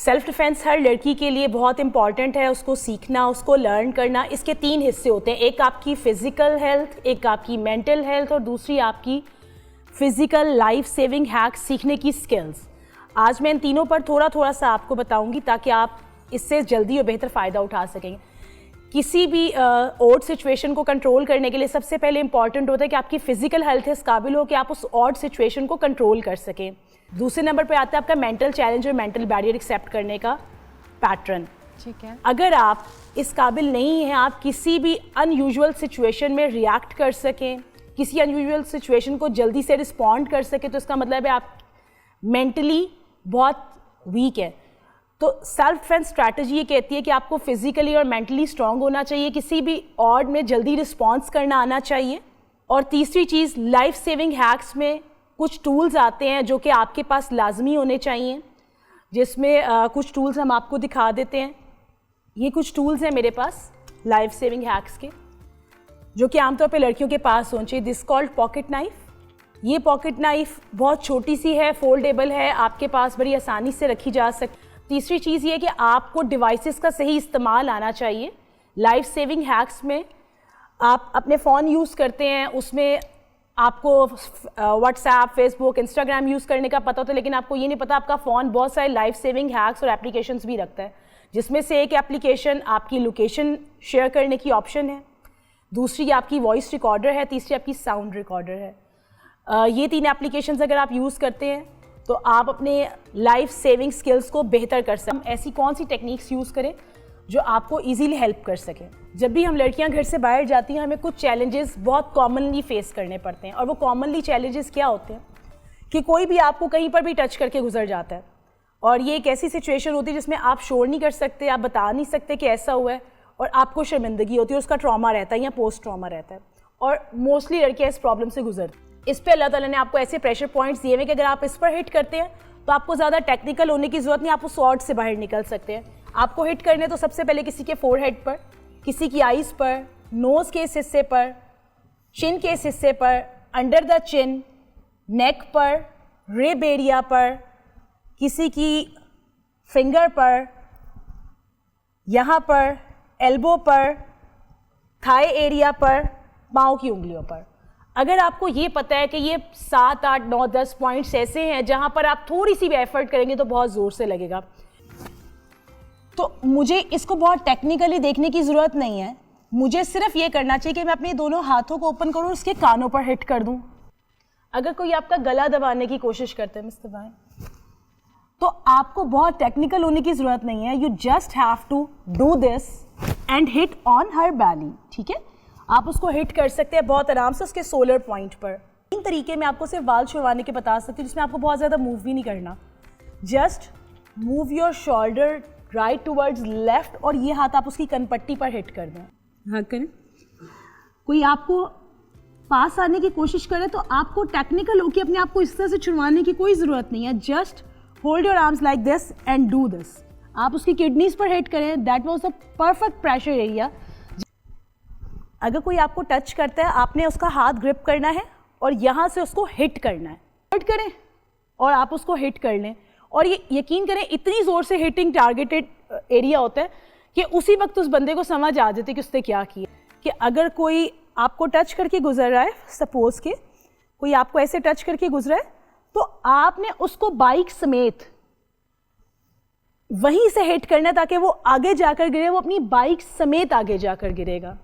Self defence हर लड़की के लिए बहुत इंपॉर्टेंट है, उसको सीखना, उसको लर्न करना। इसके 3 हिस्से होते हैं, एक आपकी फ़िज़िकल हेल्थ, एक आपकी मेंटल हेल्थ और दूसरी आपकी फ़िज़िकल लाइफ सेविंग हैक्स सीखने की स्किल्स। आज मैं इन तीनों पर थोड़ा थोड़ा सा आपको बताऊंगी ताकि आप इससे जल्दी और बेहतर फ़ायदा उठा सकेंगे। किसी भी ऑड सिचुएशन को कंट्रोल करने के लिए सबसे पहले इंपॉर्टेंट होता है कि आपकी फ़िज़िकल हेल्थ इस काबिल हो कि आप उस ऑड सिचुएशन को कंट्रोल कर सकें। दूसरे नंबर पे आता है आपका मेंटल चैलेंज और मेंटल बैरियर एक्सेप्ट करने का पैटर्न। ठीक है। अगर आप इस काबिल नहीं हैं आप किसी भी अनयूजुअल सिचुएशन में रिएक्ट कर सकें, किसी अनयूजुअल सिचुएशन को जल्दी से रिस्पॉन्ड कर सकें, तो इसका मतलब है आप मेंटली बहुत वीक है। तो सेल्फ डिफेंस स्ट्रैटेजी ये कहती है कि आपको फिजिकली और मेंटली स्ट्रांग होना चाहिए, किसी भी ऑड में जल्दी रिस्पॉन्स करना आना चाहिए। और तीसरी चीज़, लाइफ सेविंग हैक्स में कुछ टूल्स आते हैं जो कि आपके पास लाजमी होने चाहिए, जिसमें कुछ टूल्स हम आपको दिखा देते हैं। ये कुछ टूल्स हैं मेरे पास लाइफ सेविंग हैक्स के, जो कि आमतौर पे लड़कियों के पास होने चाहिए। This called pocket knife. ये पॉकेट नाइफ बहुत छोटी सी है, फोल्डेबल है, आपके पास बड़ी आसानी से रखी जा सकती। तीसरी चीज़ ये कि आपको डिवाइसेस का सही इस्तेमाल आना चाहिए। लाइफ सेविंग हैक्स में आप अपने फ़ोन यूज़ करते हैं, उसमें आपको व्हाट्सएप, फेसबुक, इंस्टाग्राम यूज़ करने का पता होता है, लेकिन आपको ये नहीं पता आपका फ़ोन बहुत सारे लाइफ सेविंग हैक्स और एप्लीकेशंस भी रखता है, जिसमें से एक एप्लीकेशन आपकी लोकेशन शेयर करने की ऑप्शन है, दूसरी आपकी वॉइस रिकॉर्डर है, तीसरी आपकी साउंड रिकॉर्डर है। ये 3 एप्लीकेशंस अगर आप यूज़ करते हैं तो आप अपने लाइफ सेविंग स्किल्स को बेहतर कर सकते हैं। हम ऐसी कौन सी टेक्निक्स यूज़ करें जो आपको इजीली हेल्प कर सकें। जब भी हम लड़कियां घर से बाहर जाती हैं हमें कुछ चैलेंजेस बहुत कॉमनली फेस करने पड़ते हैं, और वो कॉमनली चैलेंजेस क्या होते हैं कि कोई भी आपको कहीं पर भी टच करके गुजर जाता है, और ये एक ऐसी सिचुएशन होती है जिसमें आप शोर नहीं कर सकते, आप बता नहीं सकते कि ऐसा हुआ है, और आपको शर्मिंदगी होती है, उसका ट्रॉमा रहता है या पोस्ट ट्रॉमा रहता है, और मोस्टली लड़कियाँ इस प्रॉब्लम से गुजरती हैं। इस पे अल्लाह ताला ने आपको ऐसे प्रेशर पॉइंट्स दिए हुए कि अगर आप इस पर हिट करते हैं तो आपको ज़्यादा टेक्निकल होने की ज़रूरत नहीं, आप उस ऑड से बाहर निकल सकते हैं। आपको हिट करने तो सबसे पहले किसी के फोरहेड पर, किसी की आइज़ पर, नोज़ के इस हिस्से पर, चिन के इस हिस्से पर, अंडर द चिन, नेक पर, रिब एरिया पर, किसी की फिंगर पर, यहाँ पर, एल्बो पर, थाई एरिया पर, पाँव की उंगलियों पर। अगर आपको ये पता है कि ये 7, 8, 9, 10 पॉइंट्स ऐसे हैं जहाँ पर आप थोड़ी सी भी एफर्ट करेंगे तो बहुत ज़ोर से लगेगा, तो मुझे इसको बहुत टेक्निकली देखने की ज़रूरत नहीं है। मुझे सिर्फ ये करना चाहिए कि मैं अपने दोनों हाथों को ओपन करूँ और उसके कानों पर हिट कर दूँ। अगर कोई आपका गला दबाने की कोशिश करते हैं मिस्टर भाई, तो आपको बहुत टेक्निकल होने की ज़रूरत नहीं है। You just have to do this and hit on her belly. ठीक है, आप उसको हिट कर सकते हैं बहुत आराम से उसके सोलर पॉइंट पर। 3 तरीके मैं आपको सिर्फ बाल छुड़वाने के बता सकती हूँ, जिसमें आपको बहुत ज़्यादा मूव भी नहीं करना। Just move your shoulder right towards left, और ये हाथ आप उसकी कनपट्टी पर हिट कर दें। हाँ करें। कोई आपको पास आने की कोशिश करे तो आपको टेक्निकल होकर अपने आप को इस तरह से छुड़वाने की कोई ज़रूरत नहीं है। Just hold your arms like this and do this. आप उसकी किडनीज पर हिट करें, that was a perfect pressure area. अगर कोई आपको टच करता है आपने उसका हाथ ग्रिप करना है और यहाँ से उसको हिट करना है। हिट करें और आप उसको हिट कर लें, और ये यकीन करें इतनी ज़ोर से हिटिंग टारगेटेड एरिया होता है कि उसी वक्त उस बंदे को समझ आ जाती है कि उसने क्या किया। कि अगर कोई आपको टच करके गुजर रहा है, सपोज के कोई आपको ऐसे टच करके गुजरा है, तो आपने उसको बाइक समेत वहीं से हिट करना है ताकि वो आगे जाकर गिरे, वो अपनी बाइक समेत आगे जाकर गिरेगा।